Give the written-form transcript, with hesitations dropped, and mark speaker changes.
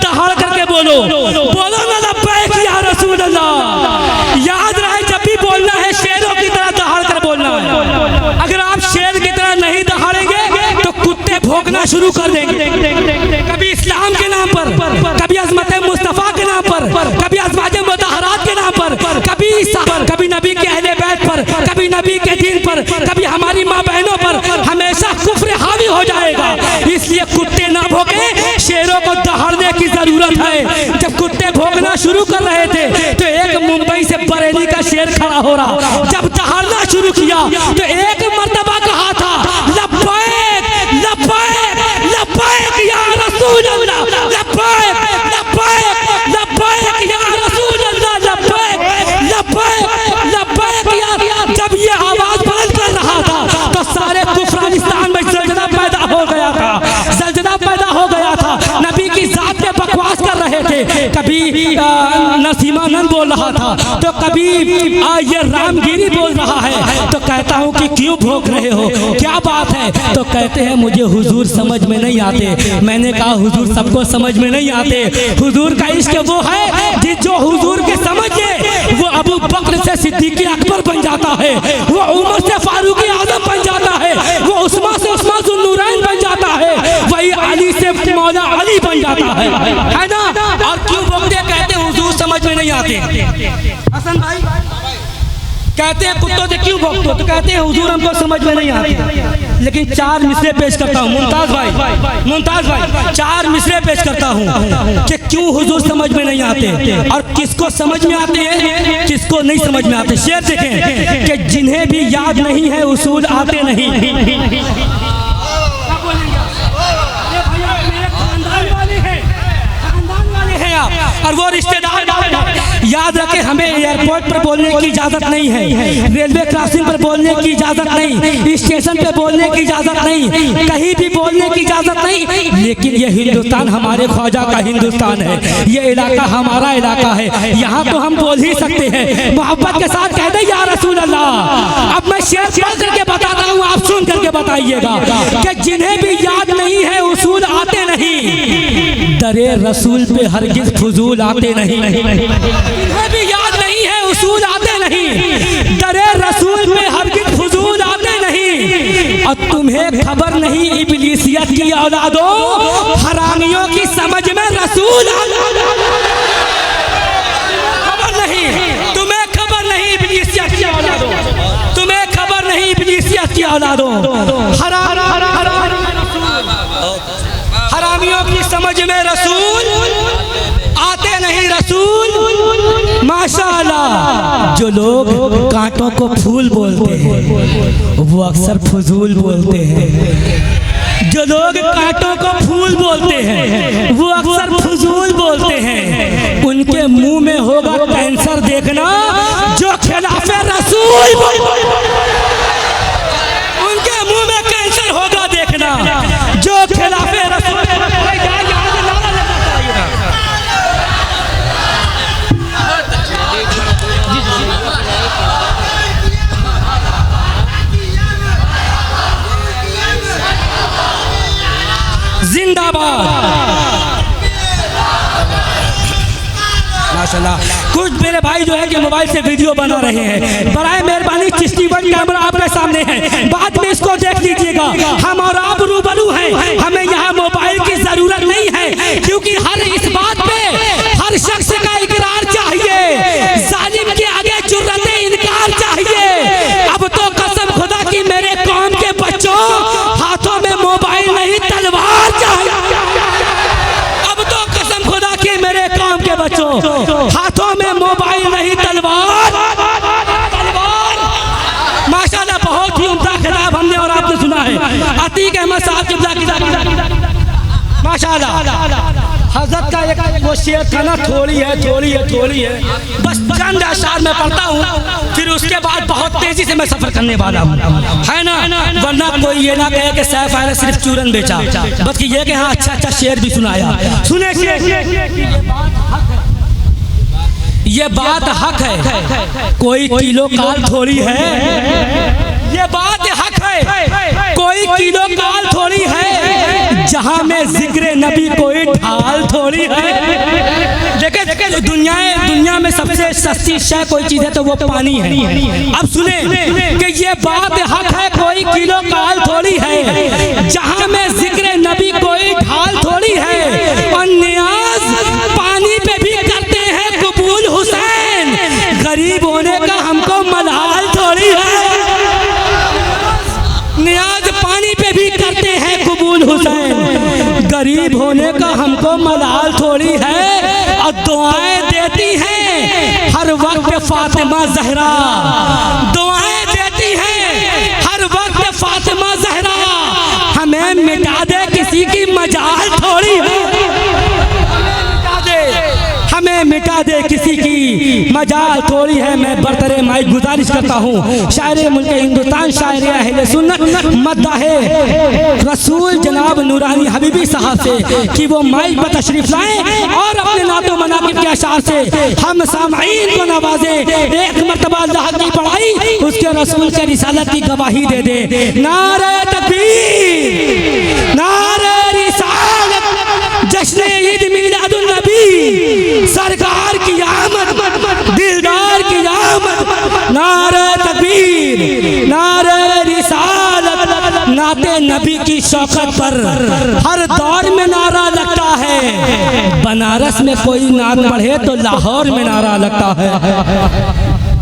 Speaker 1: दहाड़ करके बोलो ना लब्बैक या रसूल अल्लाह। याद रहे जब भी बोलना है शेरों की तरह दहाड़ कर बोलना है। अगर आप शेर की तरह नहीं दहाड़ेंगे तो कुत्ते भौंकना शुरू कर देंगे। कभी इस्लाम के नाम पर, कभी अज़मत मुस्तफ़ा के नाम पर, कभी अज़वाज मुतहरात के नाम पर, कभी नबी के अहले बैत पर, कभी नबी के दीन पर, कभी हमारी माँ बहनों पर, हमेशा कुफ्र हावी हो जाएगा। इसलिए कुत्ते ना भौंके, शेरों को दहाड़ने की जरूरत है। जब कुत्ते भौंकना शुरू कर रहे थे तो एक मुंबई से बरेली का शेर खड़ा हो रहा, जब दहाड़ना शुरू किया तो एक मर्तबा कहा था लब्बैक लब्बैक लब्बैक या रसूल अल्लाह, लब्बैक लब्बैक लब्बैक या रसूल अल्लाह, लब्बैक लब्बैक लब्बैक या। जब ये आवाज बुलंद कर रहा था तो सारे कुफरानिस्तान में जलजला पैदा हो गया था, जलजला पैदा हो गया था। नबी की जात पे बकवास कर रहे थे, कभी नसीमानंद बोल रहा था तो कभी ये रामगिरी बोल रहा है। तो कहता हूँ कि क्यों भोग रहे हो, क्या बात है? तो कहते हैं मुझे हुजूर समझ में नहीं आते। मैंने कहा हुजूर सबको समझ में नहीं आते। हुजूर का इश्क वो है जो हुजूर के समझ ले वो अबू बकर से सिद्दीक अकबर बन जाता है, वो उमर से फारूक आजम बन जाता है, वो उस्मान से उस्मान ज़ुन्नूरैन बन जाता है, वही अली से मौला अली बन जाता है ना। और क्यों भोगते? कहते हुजूर समझ में नहीं आते। हसन भाई कहते हैं कुत्तों से क्यों भोगते हो? तो कहते हैं हुजूर हमको समझ में नहीं आते। लेकिन चार मिसरे पेश करता हूँ मुमताज भाई, चार मिसरे पेश करता हूँ कि क्यों हुजूर समझ में नहीं आते और किसको समझ में आते हैं, किसको नहीं समझ में आते। शेर देखें कि जिन्हें भी याद नहीं है उसूल आते नहीं। और वो रिश्तेदार याद रखें, हमें एयरपोर्ट पर बोलने की इजाजत नहीं है, रेलवे क्रॉसिंग पर बोलने की इजाजत नहीं, स्टेशन पे बोलने की इजाजत नहीं, कहीं भी बोलने की इजाजत नहीं। लेकिन ये हिंदुस्तान हमारे ख्वाजा का हिंदुस्तान है, ये इलाका हमारा इलाका है, यहाँ तो हम बोल ही सकते हैं। मोहब्बत के साथ कह दे या रसूल अल्लाह। अब मैं शेर पढ़ करके बताता हूँ, आप सुन करके बताइएगा कि जिन्हें भी याद नहीं है उसूल आते नहीं, दरे रसूल पे हरगिज़ फजूल आते नहीं। जिन्हें भी याद नहीं है उसूल आते नहीं, दरे रसूल पे हरगिज़ फजूल आते नहीं। और तुम्हें खबर नहीं इब्लीसियत की औलादों, हरामियों की समझ में रसूल खबर नहीं, तुम्हें खबर नहीं इब्लीसियत की औलादों, तुम्हें खबर नहीं इब्लीसियत की औलादों, हरामियों की समझ में रसूल आते नहीं। रसूल माशाअल्लाह। जो लोग कांटों को फूल बोलते हैं वो अक्सर फजूल बोलते हैं। जो लोग कांटों को फूल बोलते हैं वो अक्सर फजूल बोलते हैं। उनके मुंह में होगा कैंसर देखना जो खिलाफे रसूल, उनके मुंह में कैंसर होगा देखना जो खिलाफे रसूल। जिंदाबाद माशाल्लाह। कुछ मेरे भाई जो है कि मोबाइल से वीडियो बना रहे हैं, बराए मेहरबानी चिश्ती वन कैमरा आपके सामने है, बाद में इसको देख लीजिएगा। हम और आप रूबरू हैं, हमें यहाँ मोबाइल की जरूरत नहीं है, क्योंकि हर इस बात पे हर शख्स का इकरार चाहिए, जालिम के आगे जुर्रते इनकार चाहिए। अब तो कसम खुदा की मेरे कौम के बच्चों, हाथों में मोबाइल नहीं तलवार चाहिए। अब तो कसम खुदा की मेरे कौम के बच्चों, हाथों में मोबाइल नहीं तलवार। माशाल्लाह बहुत ही उम्दा खिताब हमने और आपने सुना है। अतीक अहमद साहब की माशाल्लाह। हजरत का एक वो शेर था ना, थोड़ी है, बस चंद अशार में पढ़ता हूँ, फिर उसके बाद बहुत तेजी से मैं सफर करने वाला हूँ, है ना। वरना कोई ये ना कहे कि सैफ आया सिर्फ चूरन बेचा, बल्कि ये कि हाँ अच्छा शेर भी सुनाया। सुने ये बात हक है, कोई किलो काल थोड़ी है। ये बात हक है, कोई किलो काल थोड़ी है। जहां में जिक्र नबी कोई ढाल थोड़ी है। देखे दुनिया में सबसे सस्ती शय कोई चीज है तो वो पानी है। अब सुने कि ये बात हक है, कोई किलो काल थोड़ी है। जहां में जिक्र नबी कोई ढाल थोड़ी है। और नियाज पानी पे भी करते हैं कबूल हुसैन, गरीब होने का हमको मलाल थोड़ी है। नियाज पानी पे भी करते हैं कबूल हुसैन, गरीब होने का हमको मलाल थोड़ी है। और दुआएं देती हैं हर वक्त फातिमा जहरा, दुआएं देती हैं हर वक्त फातिमा जहरा। हमें मिटा दे किसी की मजाल थोड़ी है, हमें मिटा दे किसी की मजाल थोड़ी है। मैं बरतरे माइक गुजारिश करता हूँ शायर मुल्क हिंदुस्तान, शायर अहले सुन्नत मद्दाहे रसूल जनाब नूरानी हबीबी साहब से कि वो माइक पर तशरीफ लाएं और अपने नातो मनाकिब के अशार से हम सामईन को नवाजे। एक मर्तबा अल्लाह की पढ़ाई उसके रसूल के रिसालत की गवाही दे दे। नारे तकबीर, नारे रिसालत, जश्न ईद मिलादुन नबी, सरकार की आमद, दिलदार की आमद। नारे तकबीर, नारे रिसालत, नाते नबी की शौकत पर हर दौर में नारा लगता है। बनारस में कोई नात पढ़े तो लाहौर में नारा लगता है।